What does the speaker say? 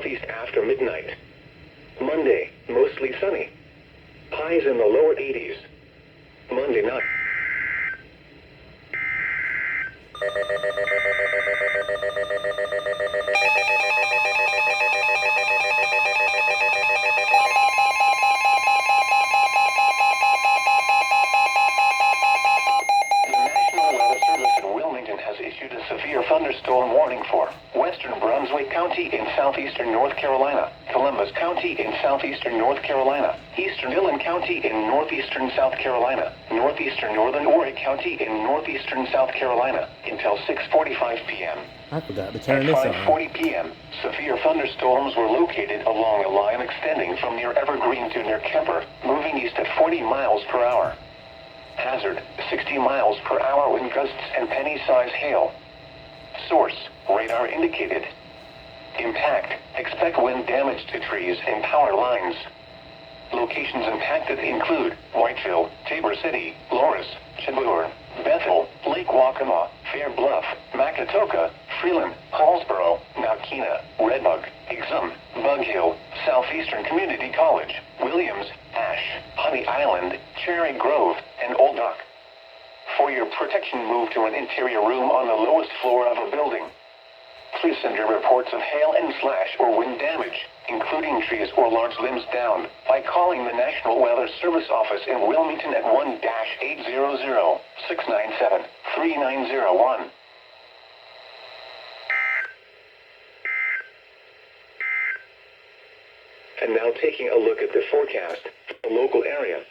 southeast after midnight. Monday, mostly sunny. Highs in the lower 80s. Monday night. Wilmington has issued a severe thunderstorm warning for western Brunswick County in southeastern North Carolina, Columbus County in southeastern North Carolina, eastern Dillon County in northeastern South Carolina, northeastern Northern Horry County in northeastern South Carolina until 6:45 p.m. I forgot to turn this on. At 5:40 p.m., severe thunderstorms were located along a line extending from near Evergreen to near Kemper, moving east at 40 miles per hour. Hazard, 60 miles per hour wind gusts and penny-size hail. Source, radar indicated. Impact, expect wind damage to trees and power lines. Locations impacted include Whiteville, Tabor City, Loris, Chibouur, Bethel, Lake Waccamaw, Fair Bluff, Macatoka, Freeland, Hallsboro, Naukina, Redbug, Exum, Bug Hill, Southeastern Community College, Williams, Ash, Honey Island, Cherry Grove, and Old Dock. For your protection, move to an interior room on the lowest floor of a building. Please send your reports of hail and slash or wind damage, including trees or large limbs down, by calling the National Weather Service office in Wilmington at 1-800-697-3901. And now taking a look at the forecast for the local area.